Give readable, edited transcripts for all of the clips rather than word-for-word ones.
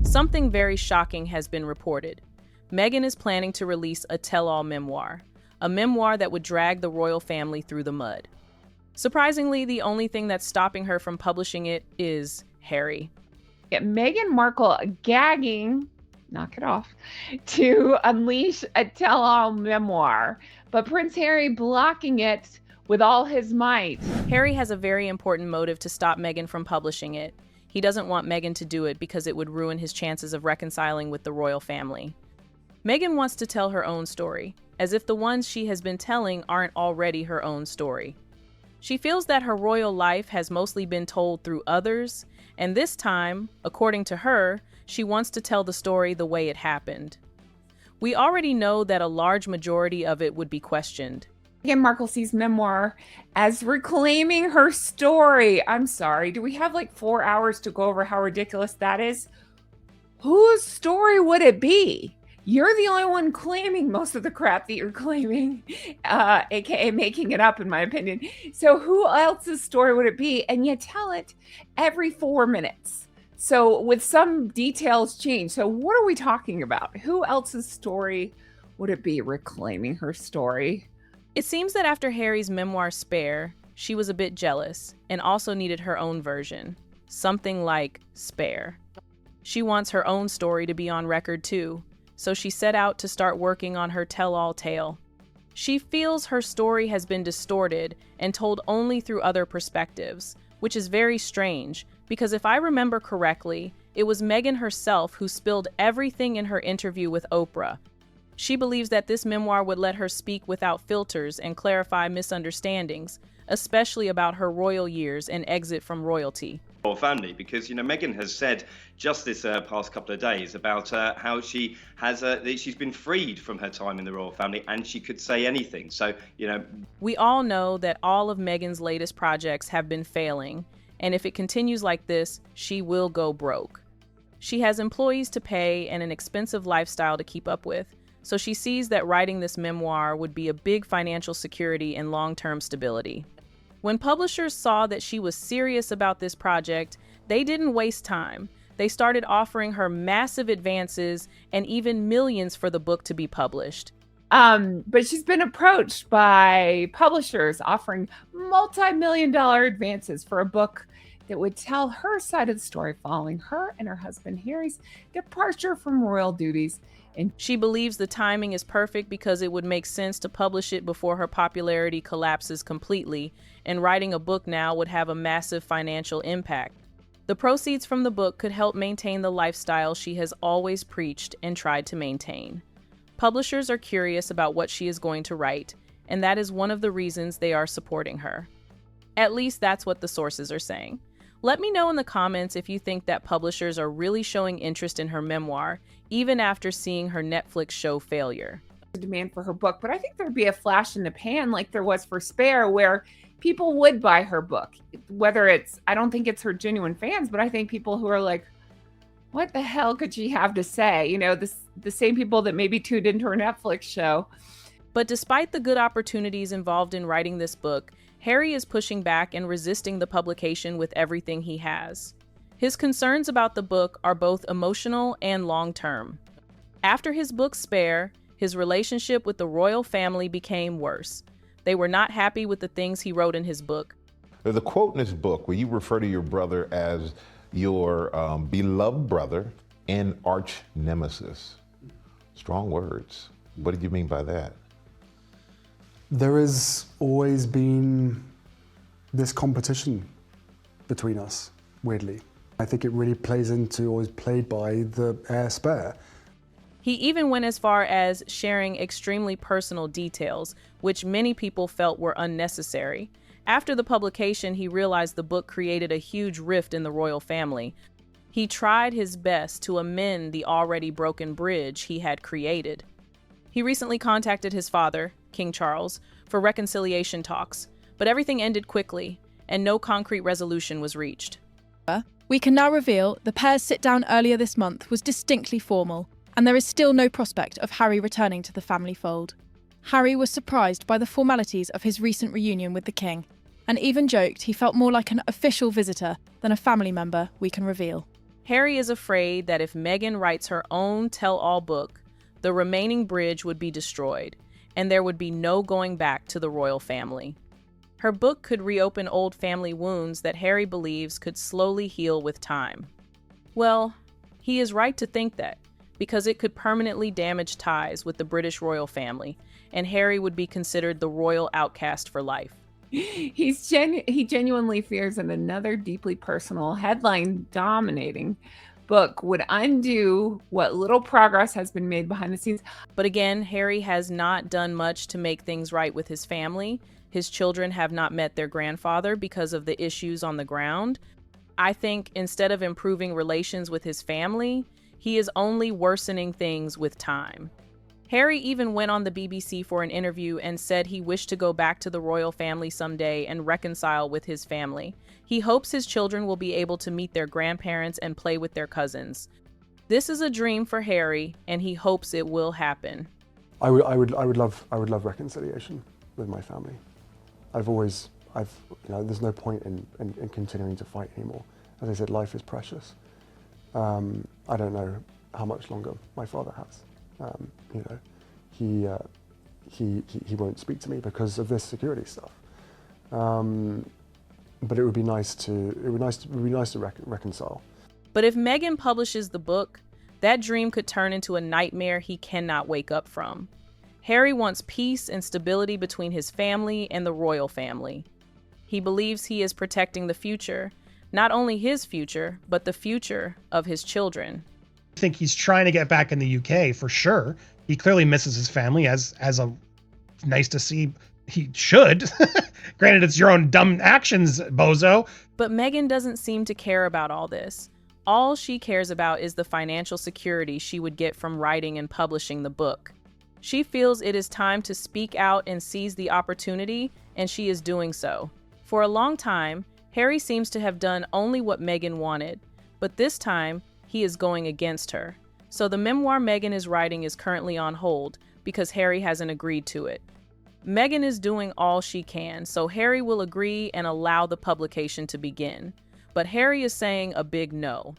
Something very shocking has been reported. Meghan is planning to release a tell-all memoir, a memoir that would drag the royal family through the mud. Surprisingly, the only thing that's stopping her from publishing it is Harry. Yeah, Meghan Markle gagging, knock it off, to unleash a tell-all memoir, but Prince Harry blocking it with all his might. Harry has a very important motive to stop Meghan from publishing it. He doesn't want Meghan to do it because it would ruin his chances of reconciling with the royal family. Meghan wants to tell her own story, as if the ones she has been telling aren't already her own story. She feels that her royal life has mostly been told through others, and this time, according to her, she wants to tell the story the way it happened. We already know that a large majority of it would be questioned. Meghan Markle sees memoir as reclaiming her story. I'm sorry, do we have like 4 hours to go over how ridiculous that is? Whose story would it be? You're the only one claiming most of the crap that you're claiming, aka making it up, in my opinion. So who else's story would it be? And you tell it every 4 minutes. So with some details change. So what are we talking about? Who else's story would it be reclaiming her story? It seems that after Harry's memoir Spare, she was a bit jealous and also needed her own version, something like Spare. She wants her own story to be on record too, so she set out to start working on her tell-all tale. She feels her story has been distorted and told only through other perspectives, which is very strange because if I remember correctly, it was Meghan herself who spilled everything in her interview with Oprah. She believes that this memoir would let her speak without filters and clarify misunderstandings, especially about her royal years and exit from royalty. Royal family, because Meghan has said just this past couple of days about how she has she's been freed from her time in the royal family and she could say anything. So we all know that all of Meghan's latest projects have been failing, and if it continues like this, she will go broke. She has employees to pay and an expensive lifestyle to keep up with, so she sees that writing this memoir would be a big financial security and long-term stability. When publishers saw that she was serious about this project, they didn't waste time. They started offering her massive advances and even millions for the book to be published. But she's been approached by publishers offering multi-million-dollar advances for a book that would tell her side of the story following her and her husband Harry's departure from royal duties. And she believes the timing is perfect because it would make sense to publish it before her popularity collapses completely, and writing a book now would have a massive financial impact. The proceeds from the book could help maintain the lifestyle she has always preached and tried to maintain. Publishers are curious about what she is going to write, and that is one of the reasons they are supporting her. At least that's what the sources are saying. Let me know in the comments if you think that publishers are really showing interest in her memoir, even after seeing her Netflix show failure. Demand for her book, but I think there'd be a flash in the pan like there was for Spare, where people would buy her book. Whether it's, I don't think it's her genuine fans, but I think people who are like, what the hell could she have to say? The same people that maybe tuned into her Netflix show. But despite the good opportunities involved in writing this book, Harry is pushing back and resisting the publication with everything he has. His concerns about the book are both emotional and long-term. After his book Spare, his relationship with the royal family became worse. They were not happy with the things he wrote in his book. There's a quote in this book where you refer to your brother as your beloved brother and arch nemesis. Strong words. What did you mean by that? There has always been this competition between us, weirdly. I think it really plays into, or is played by, the heir spare. He even went as far as sharing extremely personal details, which many people felt were unnecessary. After the publication, he realized the book created a huge rift in the royal family. He tried his best to amend the already broken bridge he had created. He recently contacted his father, King Charles, for reconciliation talks, but everything ended quickly, and no concrete resolution was reached. We can now reveal the pair's sit-down earlier this month was distinctly formal, and there is still no prospect of Harry returning to the family fold. Harry was surprised by the formalities of his recent reunion with the King, and even joked he felt more like an official visitor than a family member we can reveal. Harry is afraid that if Meghan writes her own tell-all book, the remaining bridge would be destroyed, and there would be no going back to the royal family. Her book could reopen old family wounds that Harry believes could slowly heal with time. Well, he is right to think that, because it could permanently damage ties with the British royal family, and Harry would be considered the royal outcast for life. He genuinely fears that another deeply personal, headline-dominating book would undo what little progress has been made behind the scenes. But again, Harry has not done much to make things right with his family. His children have not met their grandfather because of the issues on the ground. I think instead of improving relations with his family, he is only worsening things with time. Harry even went on the BBC for an interview and said he wished to go back to the royal family someday and reconcile with his family. He hopes his children will be able to meet their grandparents and play with their cousins. This is a dream for Harry, and he hopes it will happen. I would love reconciliation with my family. There's no point in continuing to fight anymore. As I said, life is precious. I don't know how much longer my father has. He won't speak to me because of this security stuff. But it would be nice to reconcile. But if Meghan publishes the book, that dream could turn into a nightmare he cannot wake up from. Harry wants peace and stability between his family and the royal family. He believes he is protecting the future, not only his future, but the future of his children. I think he's trying to get back in the UK for sure. He clearly misses his family, as a nice to see. He should. Granted, it's your own dumb actions, bozo. But Meghan doesn't seem to care about all this. All she cares about is the financial security she would get from writing and publishing the book. She feels it is time to speak out and seize the opportunity, and she is doing so. For a long time, Harry seems to have done only what Meghan wanted, but this time, he is going against her. So the memoir Meghan is writing is currently on hold because Harry hasn't agreed to it. Meghan is doing all she can, so Harry will agree and allow the publication to begin. But Harry is saying a big no.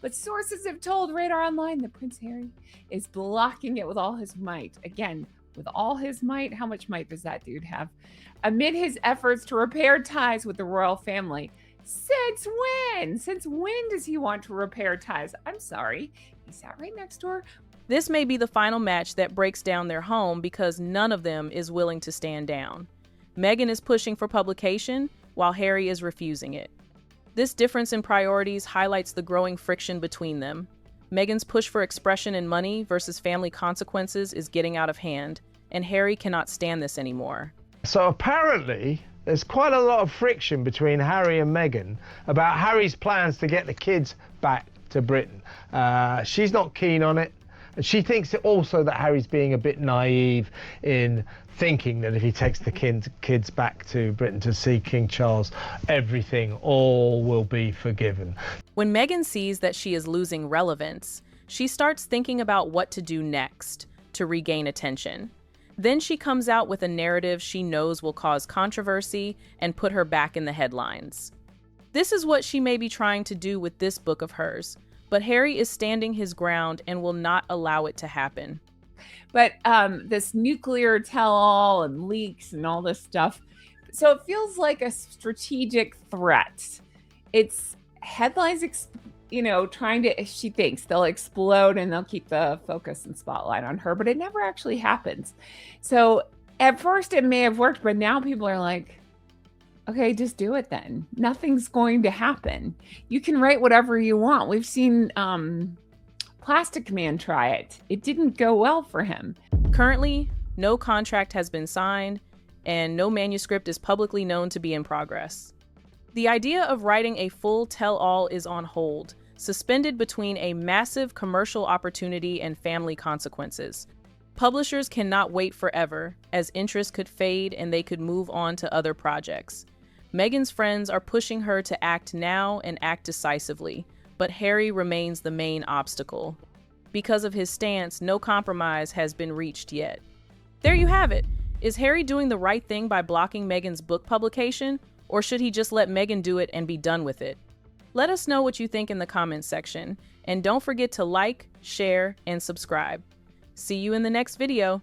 But sources have told Radar Online that Prince Harry is blocking it with all his might. Again, with all his might, how much might does that dude have? Amid his efforts to repair ties with the royal family. Since when? Since when does he want to repair ties? I'm sorry. He sat right next door. This may be the final match that breaks down their home because none of them is willing to stand down. Meghan is pushing for publication while Harry is refusing it. This difference in priorities highlights the growing friction between them. Meghan's push for expression and money versus family consequences is getting out of hand, and Harry cannot stand this anymore. So apparently, there's quite a lot of friction between Harry and Meghan about Harry's plans to get the kids back to Britain. She's not keen on it. And she thinks also that Harry's being a bit naive in thinking that if he takes the kids back to Britain to see King Charles, everything, all will be forgiven. When Meghan sees that she is losing relevance, she starts thinking about what to do next to regain attention. Then she comes out with a narrative she knows will cause controversy and put her back in the headlines. This is what she may be trying to do with this book of hers, but Harry is standing his ground and will not allow it to happen. But this nuclear tell-all and leaks and all this stuff, so it feels like a strategic threat. It's headlines, trying to, she thinks they'll explode and they'll keep the focus and spotlight on her, but it never actually happens. So at first it may have worked, but now people are like, okay, just do it then. Nothing's going to happen. You can write whatever you want. We've seen Plastic Man try it. It didn't go well for him. Currently, no contract has been signed, and no manuscript is publicly known to be in progress. The idea of writing a full tell-all is on hold, suspended between a massive commercial opportunity and family consequences. Publishers cannot wait forever, as interest could fade and they could move on to other projects. Meghan's friends are pushing her to act now and act decisively, but Harry remains the main obstacle. Because of his stance, no compromise has been reached yet. There you have it. Is Harry doing the right thing by blocking Meghan's book publication, or should he just let Meghan do it and be done with it? Let us know what you think in the comments section, and don't forget to like, share, and subscribe. See you in the next video.